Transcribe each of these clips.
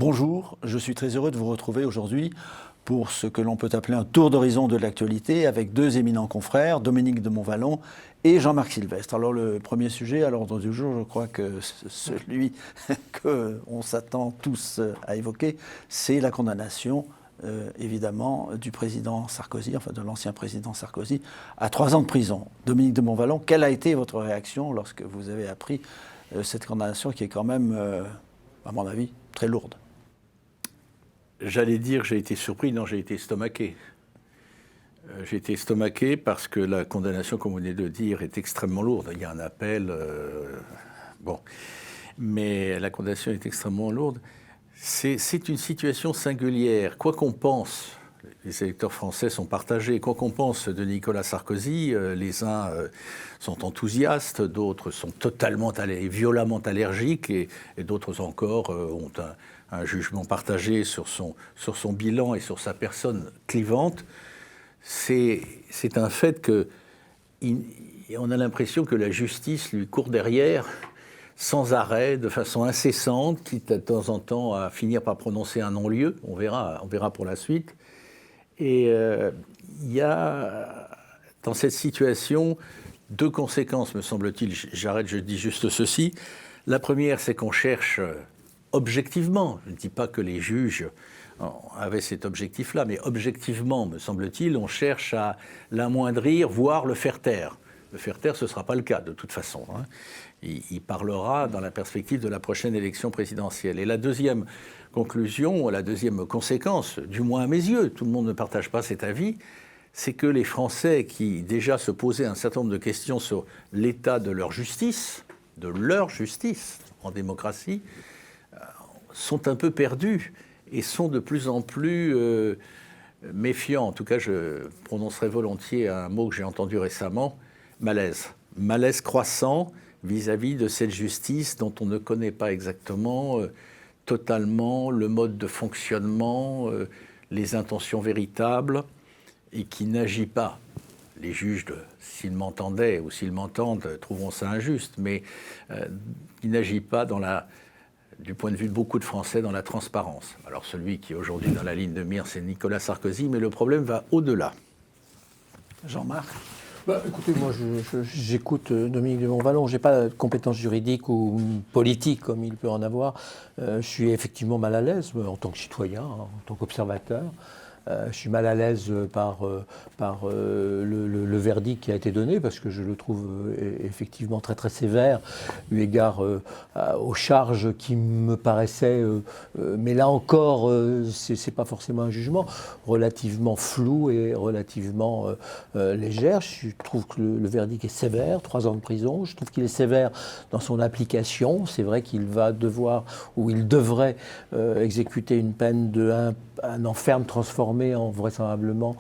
Bonjour, je suis très heureux de vous retrouver aujourd'hui pour ce que l'on peut appeler un tour d'horizon de l'actualité avec deux éminents confrères, Dominique de Montvalon et Jean-Marc Sylvestre. Alors le premier sujet à l'ordre du jour, je crois que celui qu'on s'attend tous à évoquer, c'est la condamnation évidemment du président Sarkozy, enfin de l'ancien président Sarkozy, à 3 ans de prison. Dominique de Montvalon, quelle a été votre réaction lorsque vous avez appris cette condamnation qui est quand même, à mon avis, très lourde? J'allais dire j'ai été surpris, non, j'ai été estomaqué. J'ai été estomaqué parce que la condamnation, comme vous venez de dire, est extrêmement lourde. Il y a un appel, mais la condamnation est extrêmement lourde. C'est une situation singulière. Quoi qu'on pense, les électeurs français sont partagés. Quoi qu'on pense de Nicolas Sarkozy, les uns sont enthousiastes, d'autres sont totalement, violemment allergiques, et d'autres encore ont un jugement partagé sur son bilan et sur sa personne clivante. C'est un fait qu'on a l'impression que la justice lui court derrière sans arrêt, de façon incessante, quitte de temps en temps à finir par prononcer un non-lieu. On verra pour la suite. Et il y a dans cette situation deux conséquences, me semble-t-il. Je dis juste ceci. La première, c'est qu'on cherche objectivement, je ne dis pas que les juges avaient cet objectif-là, mais objectivement, me semble-t-il, on cherche à l'amoindrir, voire le faire taire. Le faire taire, ce ne sera pas le cas, de toute façon. Il parlera dans la perspective de la prochaine élection présidentielle. Et la deuxième conclusion, la deuxième conséquence, du moins à mes yeux, tout le monde ne partage pas cet avis, c'est que les Français qui déjà se posaient un certain nombre de questions sur l'état de leur justice en démocratie, sont un peu perdus et sont de plus en plus méfiants. En tout cas, je prononcerai volontiers un mot que j'ai entendu récemment, malaise. Malaise croissant vis-à-vis de cette justice dont on ne connaît pas exactement totalement le mode de fonctionnement, les intentions véritables, et qui n'agit pas. Les juges, s'ils m'entendaient ou s'ils m'entendent, trouveront ça injuste, mais il n'agit pas du point de vue de beaucoup de Français, dans la transparence. Alors celui qui est aujourd'hui dans la ligne de mire, c'est Nicolas Sarkozy, mais le problème va au-delà. Jean-Marc? Écoutez, moi j'écoute Dominique de Montvalon, je n'ai pas de compétences juridiques ou politiques comme il peut en avoir. Je suis effectivement mal à l'aise en tant que citoyen, en tant qu'observateur. Je suis mal à l'aise par le verdict qui a été donné, parce que je le trouve effectivement très très sévère, eu égard aux charges qui me paraissaient, mais là encore, c'est pas forcément un jugement, relativement flou et relativement légère. Je trouve que le verdict est sévère, 3 ans de prison. Je trouve qu'il est sévère dans son application. C'est vrai qu'il va devoir, ou il devrait exécuter une peine un enferme transformé en vraisemblablement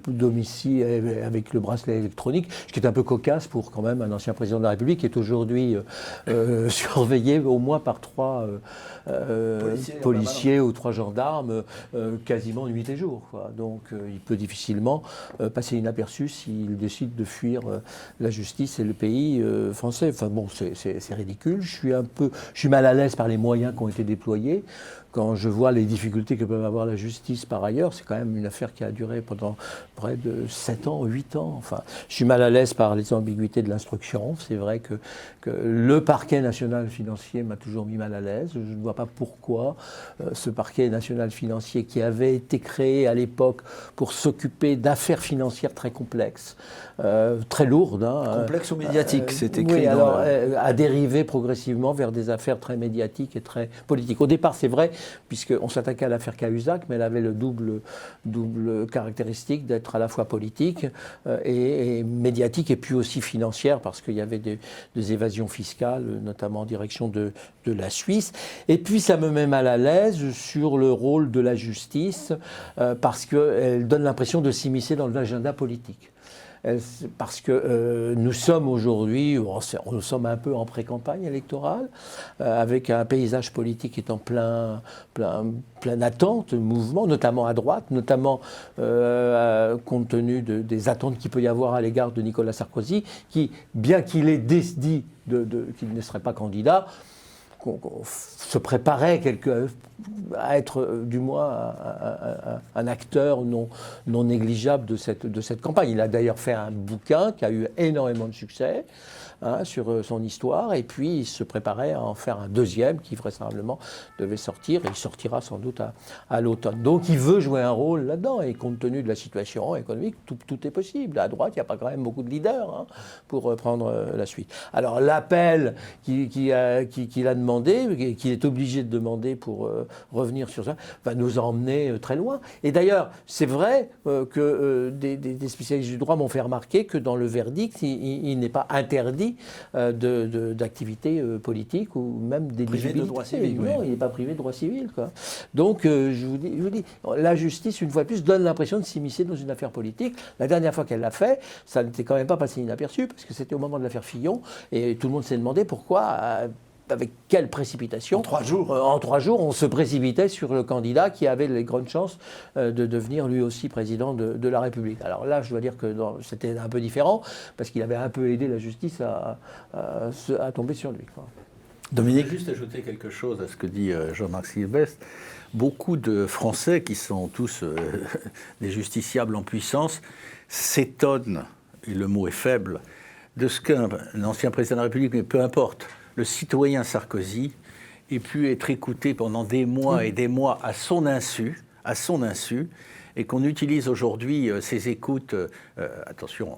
domicile avec le bracelet électronique, ce qui est un peu cocasse pour quand même un ancien président de la République qui est aujourd'hui surveillé au moins par 3 policiers ou 3 gendarmes quasiment nuit et jour, quoi. Donc il peut difficilement passer inaperçu s'il décide de fuir la justice et le pays français. Enfin bon, c'est ridicule. Je suis mal à l'aise par les moyens qui ont été déployés. Quand je vois les difficultés que peut avoir la justice par ailleurs, c'est quand même une affaire qui a duré pendant près de 7 ans, 8 ans. Enfin, je suis mal à l'aise par les ambiguïtés de l'instruction. C'est vrai que le parquet national financier m'a toujours mis mal à l'aise. Je ne vois pas pourquoi ce parquet national financier qui avait été créé à l'époque pour s'occuper d'affaires financières très complexes, très lourdes. Complexe ou médiatique, c'est écrit. Oui, alors a dérivé progressivement vers des affaires très médiatiques et très politiques. Au départ, c'est vrai, puisqu'on s'attaquait à l'affaire Cahuzac, mais elle avait le double caractéristique d'être à la fois politique et médiatique, et puis aussi financière, parce qu'il y avait des évasions fiscales, notamment en direction de la Suisse. Et puis ça me met mal à l'aise sur le rôle de la justice, parce qu'elle donne l'impression de s'immiscer dans l'agenda politique. Parce que nous sommes aujourd'hui, nous sommes un peu en pré-campagne électorale, avec un paysage politique qui est en plein attente, mouvement, notamment à droite, notamment compte tenu des attentes qu'il peut y avoir à l'égard de Nicolas Sarkozy, qui, bien qu'il ait dit qu'il ne serait pas candidat, qu'on se préparait à être du moins un acteur non négligeable de cette campagne. Il a d'ailleurs fait un bouquin qui a eu énormément de succès, sur son histoire, et puis il se préparait à en faire un deuxième qui vraisemblablement devait sortir, et il sortira sans doute à l'automne. Donc il veut jouer un rôle là-dedans, et compte tenu de la situation économique, tout est possible. À droite, il n'y a pas quand même beaucoup de leaders pour prendre la suite. Alors l'appel qu'il a demandé, qu'il est obligé de demander pour revenir sur ça, va nous emmener très loin. Et d'ailleurs, c'est vrai que des spécialistes du droit m'ont fait remarquer que dans le verdict, il n'est pas interdit d'activité politique ou même d'éligibilité. Privé de droit civique, non, il n'est pas privé de droit civil, quoi. Donc, je vous dis, la justice, une fois de plus, donne l'impression de s'immiscer dans une affaire politique. La dernière fois qu'elle l'a fait, ça n'était quand même pas passé inaperçu, parce que c'était au moment de l'affaire Fillon, et tout le monde s'est demandé pourquoi, avec quelle précipitation, en 3 jours. En 3 jours, on se précipitait sur le candidat qui avait les grandes chances de devenir lui aussi président de la République. Alors là, je dois dire que c'était un peu différent, parce qu'il avait un peu aidé la justice à tomber sur lui, quoi. Dominique ? Je vais juste ajouter quelque chose à ce que dit Jean-Marc Sylvestre. Beaucoup de Français, qui sont tous des justiciables en puissance, s'étonnent, et le mot est faible, de ce qu'un ancien président de la République, mais peu importe, le citoyen Sarkozy ait pu être écouté pendant des mois et des mois à son insu, et qu'on utilise aujourd'hui ces écoutes,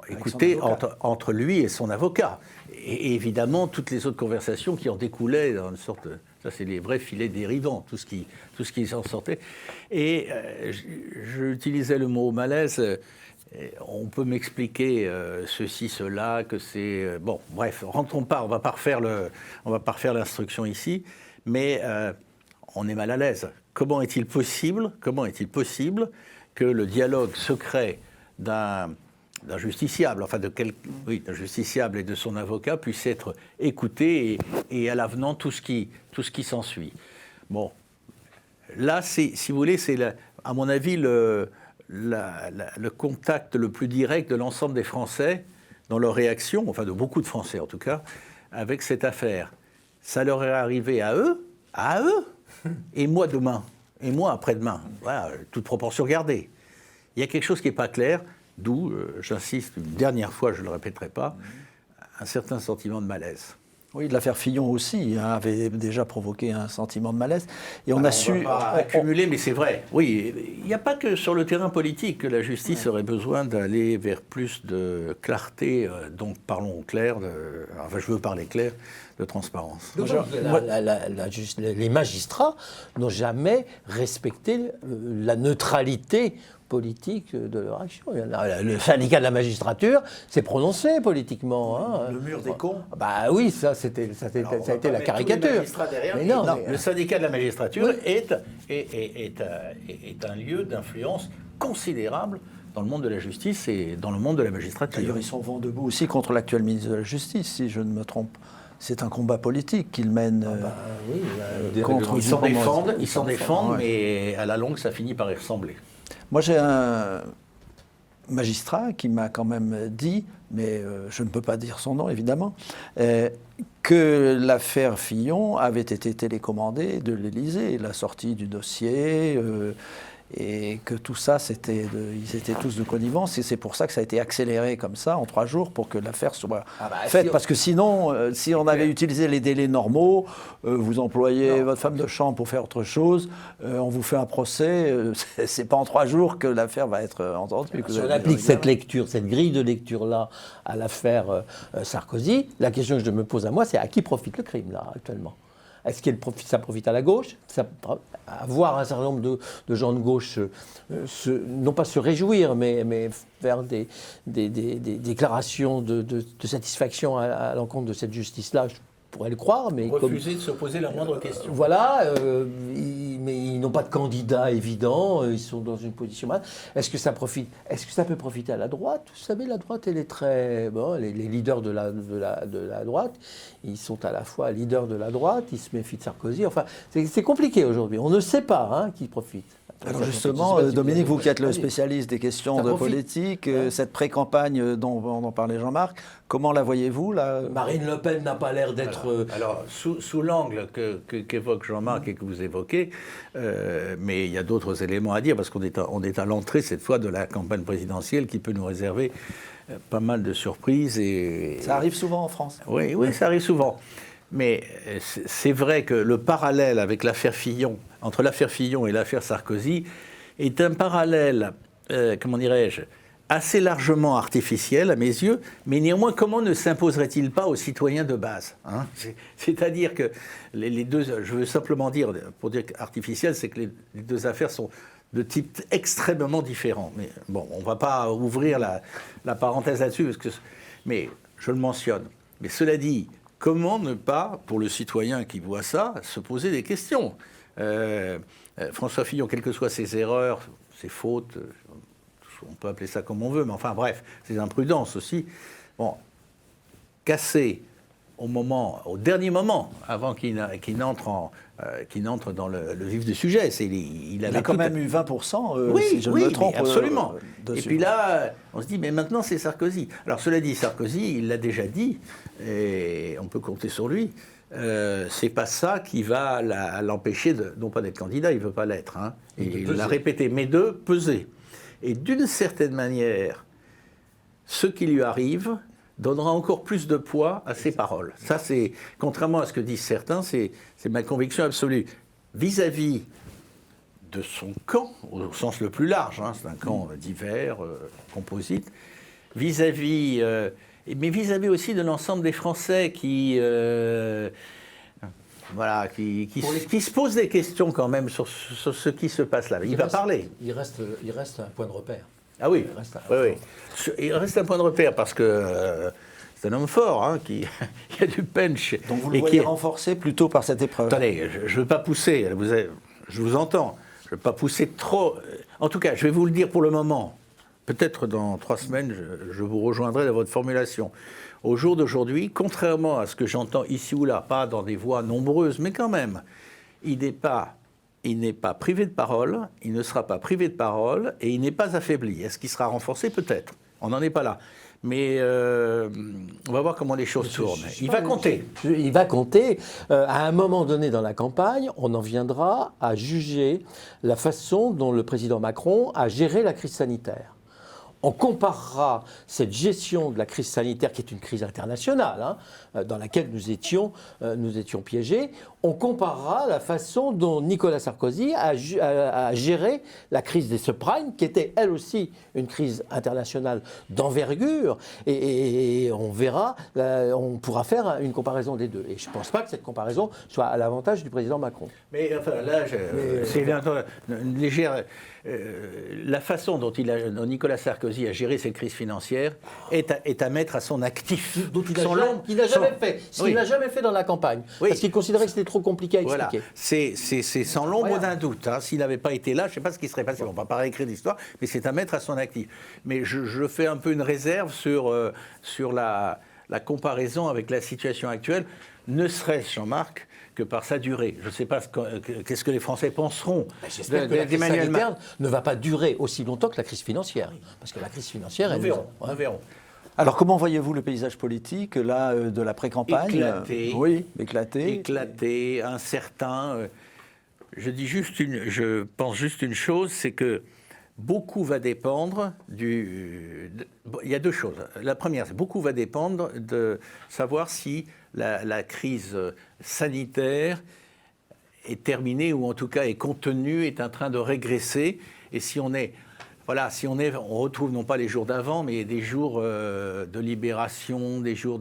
écoutées entre lui et son avocat. Et évidemment, toutes les autres conversations qui en découlaient, dans une sorte ça c'est les vrais filets dérivants, tout ce qui en sortait. Et j'utilisais le mot malaise. On peut m'expliquer ceci, cela, que c'est... bon, bref, rentrons pas, on va pas refaire l'instruction ici, mais on est mal à l'aise. Comment est-il possible que le dialogue secret d'un justiciable, enfin d'un justiciable et de son avocat puisse être écouté et à l'avenant tout ce qui s'ensuit. Bon, là, si vous voulez, c'est à mon avis le contact le plus direct de l'ensemble des Français dans leur réaction, enfin de beaucoup de Français en tout cas, avec cette affaire. Ça leur est arrivé à eux, et moi demain, et moi après-demain. Voilà, toute proportion gardée. Il y a quelque chose qui n'est pas clair, d'où, j'insiste une dernière fois, je ne le répéterai pas, un certain sentiment de malaise. Oui, l'affaire Fillon aussi avait déjà provoqué un sentiment de malaise. Et on a su... On va pas accumuler, mais c'est vrai. Oui, il n'y a pas que sur le terrain politique que la justice aurait besoin d'aller vers plus de clarté, donc parlons clair, enfin je veux parler clair, de transparence. Les magistrats n'ont jamais respecté la neutralité politique de leur action. Le syndicat de la magistrature s'est prononcé politiquement. Le mur des cons. Bah oui, ça a été la caricature. Mais non, le syndicat de la magistrature est un lieu d'influence considérable dans le monde de la justice et dans le monde de la magistrature. D'ailleurs, ils sont vent debout aussi contre l'actuel ministre de la Justice, si je ne me trompe. C'est un combat politique qu'ils mènent contre... Ils s'en défendent, mais à la longue, ça finit par y ressembler. Moi, j'ai un magistrat qui m'a quand même dit, mais je ne peux pas dire son nom évidemment, que l'affaire Fillon avait été télécommandée de l'Élysée, la sortie du dossier, et que tout ça, ils étaient tous de connivence, et c'est pour ça que ça a été accéléré comme ça, en 3 jours, pour que l'affaire soit faite. Parce que sinon, si on avait utilisé les délais normaux, vous employez votre femme de chambre pour faire autre chose, on vous fait un procès, c'est pas en 3 jours que l'affaire va être entendue. Si on applique cette grille de lecture-là à l'affaire Sarkozy, la question que je me pose à moi, c'est à qui profite le crime, là, actuellement ? Est-ce que ça profite à la gauche ? Voir un certain nombre de gens de gauche, non pas se réjouir, mais faire des déclarations de satisfaction à l'encontre de cette justice-là, je pourrais le croire. Mais refuser de se poser la moindre question. Voilà, mais ils n'ont pas de candidat évident, ils sont dans une position mal. Est-ce que ça peut profiter à la droite ? Vous savez, la droite, elle est très... Bon, les leaders de la droite, ils sont à la fois leaders de la droite, ils se méfient de Sarkozy. Enfin, c'est compliqué aujourd'hui. On ne sait pas qui profite. Alors justement, Dominique, vous qui êtes le spécialiste des questions de politique, cette pré-campagne dont parlait Jean-Marc, comment la voyez-vous là? Marine Le Pen n'a pas l'air d'être... Alors, sous l'angle qu'évoque Jean-Marc et que vous évoquez, mais il y a d'autres éléments à dire, parce qu'on est à l'entrée cette fois de la campagne présidentielle qui peut nous réserver pas mal de surprises. Ça arrive souvent en France. Oui, ça arrive souvent. Mais c'est vrai que le parallèle avec l'affaire Fillon, entre l'affaire Fillon et l'affaire Sarkozy, est un parallèle, comment dirais-je, assez largement artificiel à mes yeux, mais néanmoins, comment ne s'imposerait-il pas aux citoyens de base, hein? C'est-à-dire que les deux, je veux simplement dire, pour dire artificiel, c'est que les deux affaires sont de type extrêmement différent. Mais bon, on ne va pas ouvrir la parenthèse là-dessus, mais je le mentionne. Mais cela dit, comment ne pas, pour le citoyen qui voit ça, se poser des questions? François Fillon, quelles que soient ses erreurs, ses fautes, on peut appeler ça comme on veut, mais enfin bref, ses imprudences aussi, bon, casser au dernier moment, avant qu'il n'entre dans le vif du sujet. Il a quand même eu 20%, oui, si je ne me trompe. Absolument. Et puis là, on se dit, mais maintenant c'est Sarkozy. Alors cela dit, Sarkozy, il l'a déjà dit, et on peut compter sur lui, c'est pas ça qui va l'empêcher, non pas d'être candidat, il ne veut pas l'être, hein, et il l'a répété, mais de peser. Et d'une certaine manière, ce qui lui arrive donnera encore plus de poids à ses paroles. Ça, c'est, contrairement à ce que disent certains, c'est ma conviction absolue. Vis-à-vis de son camp, au sens le plus large, hein, c'est un camp divers, composite, mais vis-à-vis aussi de l'ensemble des Français qui se posent des questions quand même sur ce qui se passe là. Il va parler. Il reste un point de repère. Ah oui, il reste un point de repère parce que c'est un homme fort, hein, qui a du punch. Donc vous le voyez renforcé plutôt par cette épreuve. Attendez, je ne veux pas pousser, je vous entends, je ne veux pas pousser trop. En tout cas, je vais vous le dire pour le moment. Peut-être dans 3 semaines, je vous rejoindrai dans votre formulation. Au jour d'aujourd'hui, contrairement à ce que j'entends ici ou là, pas dans des voix nombreuses, mais quand même, il n'est pas privé de parole, il ne sera pas privé de parole et il n'est pas affaibli. Est-ce qu'il sera renforcé? Peut-être. On n'en est pas là. Mais on va voir comment les choses tournent. Il va compter. Il va compter. À un moment donné dans la campagne, on en viendra à juger la façon dont le président Macron a géré la crise sanitaire. On comparera cette gestion de la crise sanitaire, qui est une crise internationale, hein, dans laquelle nous étions piégés. On comparera la façon dont Nicolas Sarkozy a géré la crise des subprimes, qui était elle aussi une crise internationale d'envergure. Et on verra, on pourra faire une comparaison des deux. Et je ne pense pas que cette comparaison soit à l'avantage du président Macron. Mais enfin, là, c'est une légère... la façon dont Nicolas Sarkozy a géré cette crise financière est à mettre à son actif. Il n'a jamais fait. Ce qu'il n'a jamais fait dans la campagne. Oui. Parce qu'il considérait que c'était trop compliqué à expliquer. Voilà. C'est sans l'ombre d'un doute. Hein. S'il n'avait pas été là, je ne sais pas ce qui serait passé. On ne va pas réécrire l'histoire, mais c'est à mettre à son actif. Mais je fais un peu une réserve sur la comparaison avec la situation actuelle, ne serait-ce, Jean-Marc, que par sa durée. Je ne sais pas qu'est-ce que les Français penseront. J'espère que la crise sanitaire ne va pas durer aussi longtemps que la crise financière. Parce que la crise financière, nous verrons. Alors, comment voyez-vous le paysage politique, là, de la pré-campagne? Éclaté. Oui, éclaté. Éclaté, incertain. Je pense juste une chose, c'est que beaucoup va dépendre il y a 2 choses. La première, c'est beaucoup va dépendre de savoir si la crise sanitaire est terminée ou en tout cas est contenue, est en train de régresser. Et si on retrouve non pas les jours d'avant, mais des jours de libération, des jours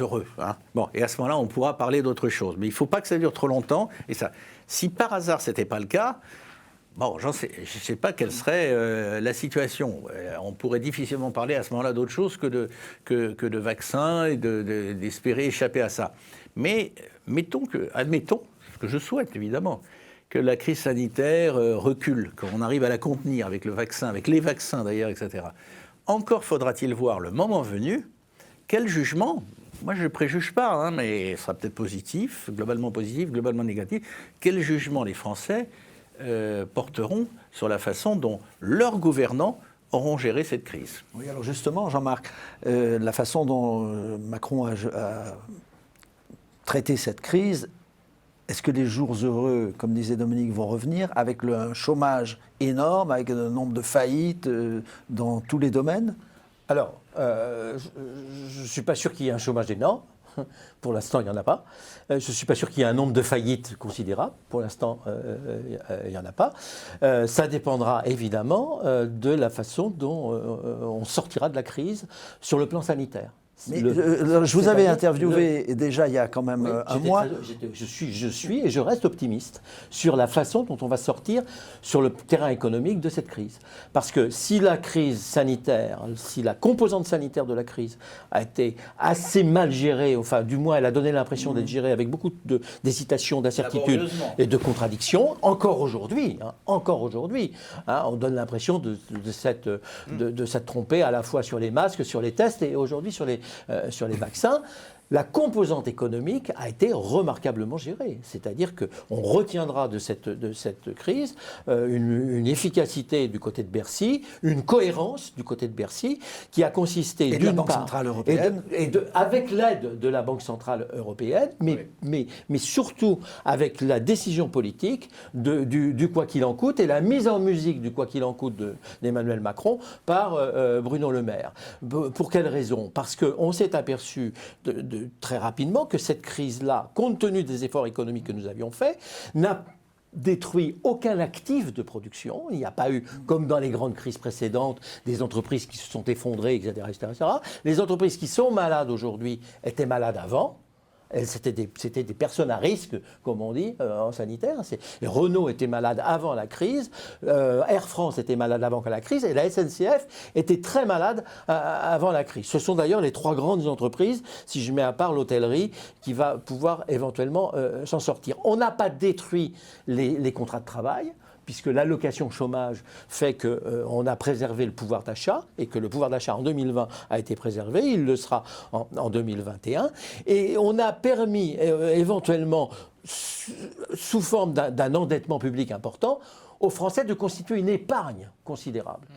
heureux. Hein. Bon, et à ce moment-là, on pourra parler d'autre chose. Mais il ne faut pas que ça dure trop longtemps. Et ça, si par hasard ce n'était pas le cas, bon, je ne sais pas quelle serait la situation. On pourrait difficilement parler à ce moment-là d'autre chose que de vaccins et d'espérer échapper à ça. Mais admettons, ce que je souhaite évidemment, que la crise sanitaire recule, qu'on arrive à la contenir avec le vaccin, avec les vaccins d'ailleurs, etc. Encore faudra-t-il voir le moment venu, quel jugement, moi je ne préjuge pas, hein, mais ce sera peut-être positif, globalement négatif, quel jugement les Français porteront sur la façon dont leurs gouvernants auront géré cette crise. Oui, alors justement, Jean-Marc, la façon dont Macron a traité cette crise, est-ce que les jours heureux, comme disait Dominique, vont revenir avec un chômage énorme, avec un nombre de faillites dans tous les domaines? Alors, je ne suis pas sûr qu'il y ait un chômage énorme. Pour l'instant, il n'y en a pas. Je ne suis pas sûr qu'il y ait un nombre de faillites considérable. Pour l'instant, il n'y en a pas. Ça dépendra évidemment de la façon dont on sortira de la crise sur le plan sanitaire. Mais je vous avais interviewé déjà il y a quand même un mois. Je suis et je reste optimiste sur la façon dont on va sortir sur le terrain économique de cette crise. Parce que si la crise sanitaire, si la composante sanitaire de la crise a été assez mal gérée, enfin du moins elle a donné l'impression d'être gérée avec beaucoup d'hésitation, d'incertitude et de contradictions, encore aujourd'hui, on donne l'impression de s'être trompé à la fois sur les masques, sur les tests et aujourd'hui sur les vaccins. La composante économique a été remarquablement gérée. C'est-à-dire qu'on retiendra de cette crise une efficacité du côté de Bercy, une cohérence du côté de Bercy, qui a consisté d'une part... Banque Centrale Européenne. Avec l'aide de la Banque Centrale Européenne, mais surtout avec la décision politique du quoi qu'il en coûte et la mise en musique du quoi qu'il en coûte d'Emmanuel Macron par Bruno Le Maire. Pour quelle raison? Parce qu'on s'est aperçu très rapidement que cette crise-là, compte tenu des efforts économiques que nous avions faits, n'a détruit aucun actif de production. Il n'y a pas eu, comme dans les grandes crises précédentes, des entreprises qui se sont effondrées, etc., etc. Les entreprises qui sont malades aujourd'hui étaient malades avant. C'était des personnes à risque, comme on dit, en sanitaire. Renault était malade avant la crise, Air France était malade avant la crise, et la SNCF était très malade avant la crise. Ce sont d'ailleurs les trois grandes entreprises, si je mets à part l'hôtellerie, qui va pouvoir éventuellement s'en sortir. On n'a pas détruit les contrats de travail, puisque l'allocation chômage fait qu'on a préservé le pouvoir d'achat et que le pouvoir d'achat en 2020 a été préservé, il le sera en 2021. Et on a permis éventuellement, sous forme d'un endettement public important, aux Français de constituer une épargne considérable.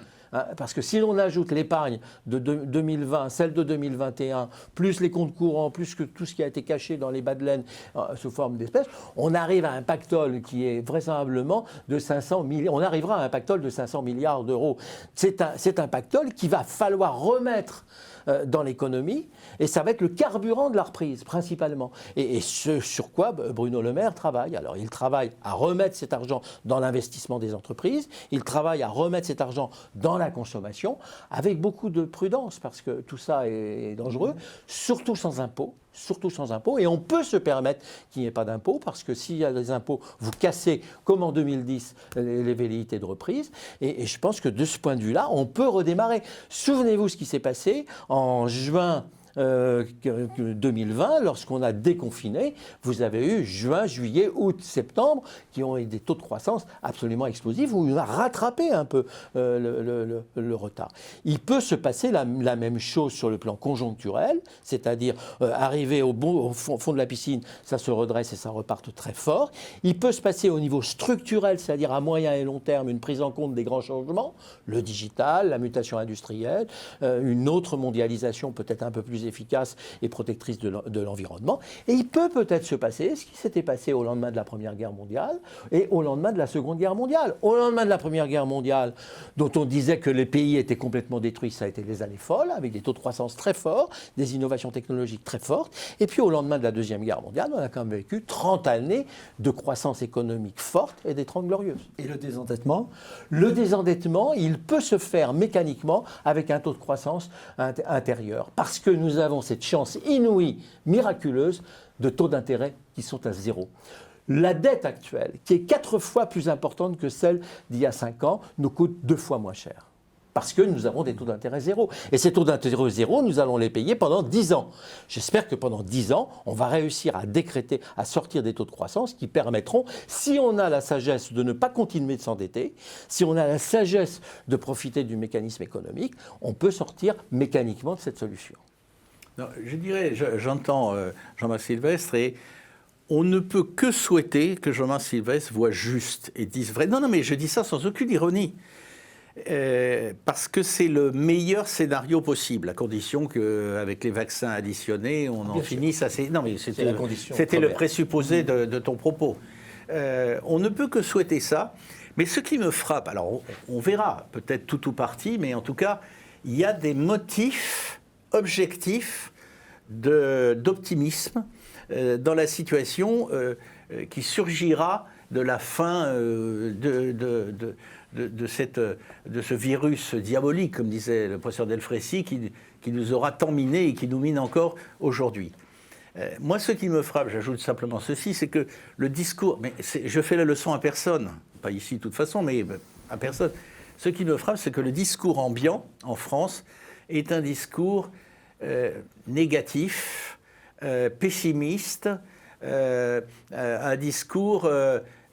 Parce que si l'on ajoute l'épargne de 2020, celle de 2021, plus les comptes courants, plus que tout ce qui a été caché dans les bas de laine sous forme d'espèces, on arrive à un pactole qui est vraisemblablement de 500 milliards. On arrivera à un pactole de 500 milliards d'euros. C'est un pactole qu'il va falloir remettre dans l'économie, et ça va être le carburant de la reprise, principalement. Et ce sur quoi Bruno Le Maire travaille. Alors, il travaille à remettre cet argent dans l'investissement des entreprises, il travaille à remettre cet argent dans la consommation, avec beaucoup de prudence, parce que tout ça est dangereux, surtout sans impôts. Et on peut se permettre qu'il n'y ait pas d'impôts, parce que s'il y a des impôts, vous cassez, comme en 2010, les velléités de reprise. Et je pense que de ce point de vue-là, on peut redémarrer. Souvenez-vous ce qui s'est passé en juin 2020, lorsqu'on a déconfiné, vous avez eu juin, juillet, août, septembre, qui ont eu des taux de croissance absolument explosifs, où on a rattrapé un peu le retard. Il peut se passer la même chose sur le plan conjoncturel, c'est-à-dire arriver au fond de la piscine, ça se redresse et ça repart très fort. Il peut se passer au niveau structurel, c'est-à-dire à moyen et long terme, une prise en compte des grands changements, le digital, la mutation industrielle, une autre mondialisation peut-être un peu plus efficace et protectrice de l'environnement. Et il peut peut-être se passer ce qui s'était passé au lendemain de la Première Guerre mondiale et au lendemain de la Seconde Guerre mondiale. Au lendemain de la Première Guerre mondiale, dont on disait que les pays étaient complètement détruits, ça a été les années folles, avec des taux de croissance très forts, des innovations technologiques très fortes. Et puis au lendemain de la Deuxième Guerre mondiale, on a quand même vécu 30 années de croissance économique forte et des 30 glorieuses. Et le désendettement ? Le désendettement, il peut se faire mécaniquement avec un taux de croissance intérieur, parce que nous avons cette chance inouïe, miraculeuse, de taux d'intérêt qui sont à zéro. La dette actuelle, qui est 4 fois plus importante que celle d'il y a 5 ans, nous coûte 2 fois moins cher. Parce que nous avons des taux d'intérêt zéro. Et ces taux d'intérêt zéro, nous allons les payer pendant 10 ans. J'espère que pendant 10 ans, on va réussir à décréter, à sortir des taux de croissance qui permettront, si on a la sagesse de ne pas continuer de s'endetter, si on a la sagesse de profiter du mécanisme économique, on peut sortir mécaniquement de cette solution. Non, je dirais, j'entends Jean-Marc Sylvestre, et on ne peut que souhaiter que Jean-Marc Sylvestre voit juste et dise vrai. Non, mais je dis ça sans aucune ironie. Parce que c'est le meilleur scénario possible, à condition qu'avec les vaccins additionnés, on en finisse assez... Non, mais c'était le présupposé de ton propos. On ne peut que souhaiter ça, mais ce qui me frappe, alors on verra, peut-être tout ou partie, mais en tout cas, il y a des motifs objectifs d'optimisme dans la situation qui surgira de la fin de ce virus diabolique, comme disait le professeur Delfrécy, qui nous aura tant miné et qui nous mine encore aujourd'hui. Moi, ce qui me frappe, j'ajoute simplement ceci, c'est que le discours... Mais je fais la leçon à personne, pas ici de toute façon, mais à personne. Ce qui me frappe, c'est que le discours ambiant en France est un discours négatif, pessimiste, un discours,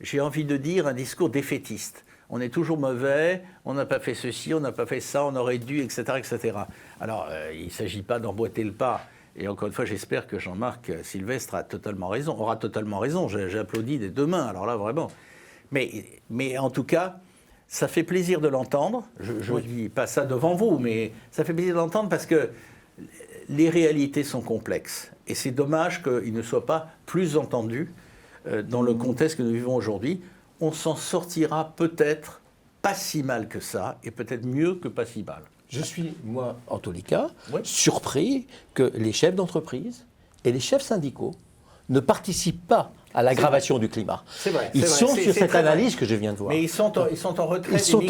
j'ai envie de dire, un discours défaitiste. On est toujours mauvais, on n'a pas fait ceci, on n'a pas fait ça, on aurait dû, etc. etc. Alors, il ne s'agit pas d'emboîter le pas. Et encore une fois, j'espère que Jean-Marc Sylvestre aura totalement raison. J'applaudis des deux mains, alors là, vraiment. Mais en tout cas, ça fait plaisir de l'entendre. Je ne dis pas ça devant vous, mais ça fait plaisir de l'entendre parce que les réalités sont complexes. Et c'est dommage qu'il ne soit pas plus entendu dans le contexte que nous vivons aujourd'hui. On s'en sortira peut-être pas si mal que ça, et peut-être mieux que pas si mal. Je suis, moi, en tous les cas, surpris que les chefs d'entreprise et les chefs syndicaux ne participent pas à l'aggravation du climat. C'est vrai. Ils sont sur cette analyse que je viens de voir. Mais ils sont en retrait. Ils sont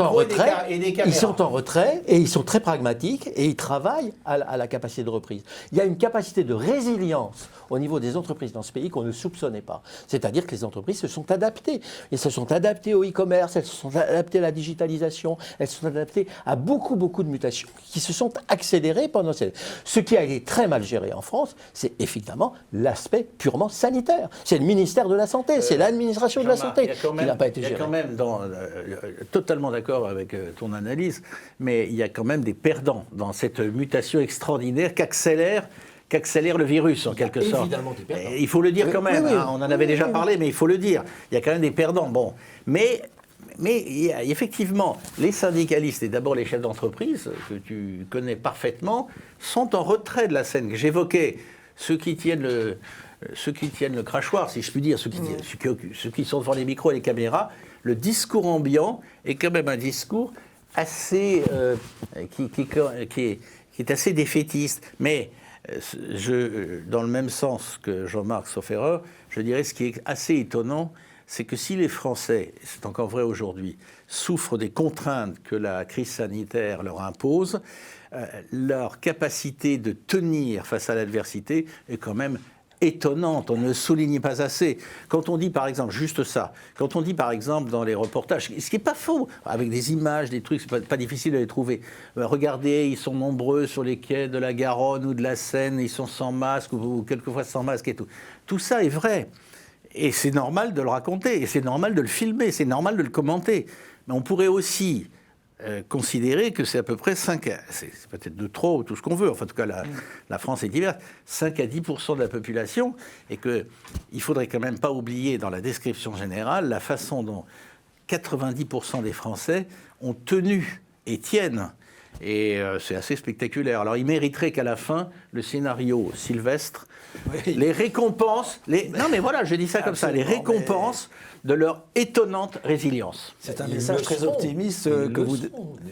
en retrait et ils sont très pragmatiques et ils travaillent à la capacité de reprise. Il y a une capacité de résilience au niveau des entreprises dans ce pays qu'on ne soupçonnait pas. C'est-à-dire que les entreprises se sont adaptées. Elles se sont adaptées au e-commerce, elles se sont adaptées à la digitalisation, elles se sont adaptées à beaucoup de mutations qui se sont accélérées pendant cette... Ce qui a été très mal géré en France, c'est évidemment l'aspect purement sanitaire. C'est le ministère de la Santé, c'est l'administration de la Santé qui n'a pas été gérée. Il y a quand même, totalement d'accord avec ton analyse, mais il y a quand même des perdants dans cette mutation extraordinaire qu'accélère le virus, en quelque sorte. Évidemment des perdants. Il faut le dire quand même, hein, on en avait déjà parlé, mais il faut le dire. Il y a quand même des perdants. Bon, mais il y a effectivement, les syndicalistes et d'abord les chefs d'entreprise, que tu connais parfaitement, sont en retrait de la scène que j'évoquais. Ceux qui tiennent le crachoir, si je puis dire, ceux qui sont devant les micros et les caméras, le discours ambiant est quand même un discours assez, qui est assez défaitiste. Mais dans le même sens que Jean-Marc, sauf erreur, je dirais ce qui est assez étonnant, c'est que si les Français, c'est encore vrai aujourd'hui, souffrent des contraintes que la crise sanitaire leur impose, leur capacité de tenir face à l'adversité est quand même étonnante, on ne le souligne pas assez. Quand on dit par exemple, juste ça, quand on dit par exemple dans les reportages, ce qui n'est pas faux, avec des images, des trucs, c'est pas difficile de les trouver. Regardez, ils sont nombreux sur les quais de la Garonne ou de la Seine, ils sont sans masque ou quelquefois sans masque et tout. Tout ça est vrai. Et c'est normal de le raconter, et c'est normal de le filmer, c'est normal de le commenter. Mais on pourrait aussi considérer que c'est à peu près 5, c'est peut-être de trop, ou tout ce qu'on veut, enfin en tout cas la France est diverse, 5 à 10% de la population, et qu'il ne faudrait quand même pas oublier dans la description générale la façon dont 90% des Français ont tenu et tiennent. Et c'est assez spectaculaire. Alors il mériterait qu'à la fin, le scénario Sylvestre, les récompenses, non mais voilà, je dis ça comme ça, les récompenses de leur étonnante résilience. C'est un message très optimiste que vous...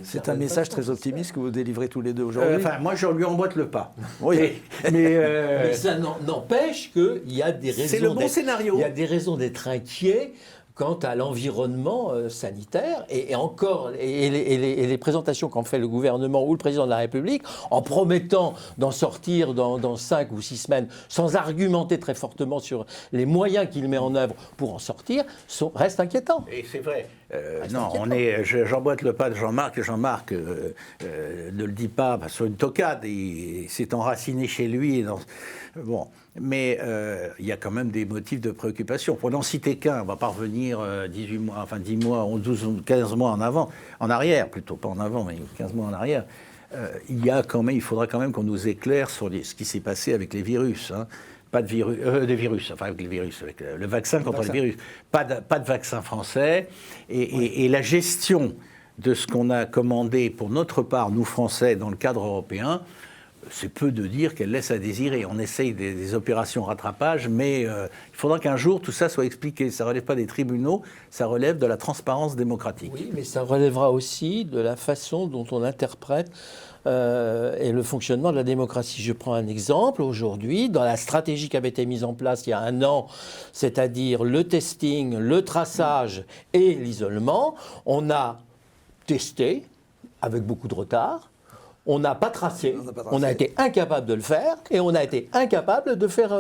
C'est un message très optimiste que vous délivrez tous les deux aujourd'hui. Enfin, moi, je lui emboîte le pas. Oui. Mais ça n'empêche qu'il y a des raisons. C'est le bon scénario. Il y a des raisons d'être inquiet quant à l'environnement sanitaire et les présentations qu'en fait le gouvernement ou le président de la République en promettant d'en sortir dans 5 ou 6 semaines sans argumenter très fortement sur les moyens qu'il met en œuvre pour en sortir restent inquiétants. Et c'est vrai. Non, j'emboîte le pas de Jean-Marc. Jean-Marc ne le dit pas sur une toquade. Il s'est enraciné chez lui. Bon, mais il y a quand même des motifs de préoccupation. Pour n'en citer qu'un, on ne va pas revenir 10 mois, 12, 15 mois en arrière, plutôt pas en avant, mais 15 mois en arrière. Il faudra quand même qu'on nous éclaire sur ce qui s'est passé avec les virus. Hein. Pas de virus, enfin avec le virus, avec le vaccin contre le virus. Pas de vaccin français. Et la gestion de ce qu'on a commandé pour notre part, nous Français, dans le cadre européen, c'est peu de dire qu'elle laisse à désirer. On essaye des opérations rattrapage, mais il faudra qu'un jour tout ça soit expliqué. Ça ne relève pas des tribunaux, ça relève de la transparence démocratique. Oui, mais ça relèvera aussi de la façon dont on interprète et le fonctionnement de la démocratie. Je prends un exemple. Aujourd'hui, dans la stratégie qui avait été mise en place il y a un an, c'est-à-dire le testing, le traçage et l'isolement, on a testé avec beaucoup de retard. On n'a pas tracé, on a été incapable de le faire et on a été incapable de faire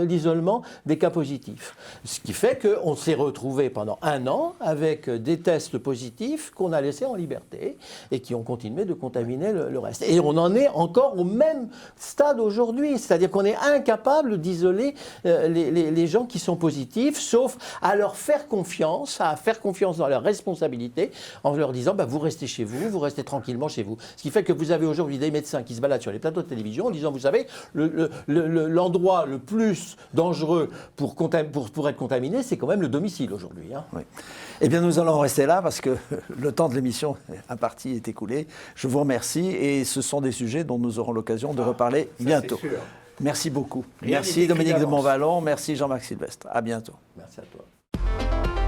l'isolement des cas positifs. Ce qui fait qu'on s'est retrouvé pendant un an avec des tests positifs qu'on a laissés en liberté et qui ont continué de contaminer le reste. Et on en est encore au même stade aujourd'hui, c'est-à-dire qu'on est incapable d'isoler les gens qui sont positifs, sauf à leur faire confiance, à faire confiance dans leurs responsabilités en leur disant vous restez chez vous, vous restez tranquillement chez vous. Ce qui fait que vous avez aujourd'hui des médecins qui se baladent sur les plateaux de télévision en disant, vous savez, l'endroit le plus dangereux pour être contaminé, c'est quand même le domicile aujourd'hui. Hein. Oui. Eh bien, nous allons rester là parce que le temps de l'émission à partie est écoulé. Je vous remercie et ce sont des sujets dont nous aurons l'occasion de reparler bientôt. Merci beaucoup. Merci Dominique de Montvalon, merci Jean-Marc Sylvestre. À bientôt. Merci à toi.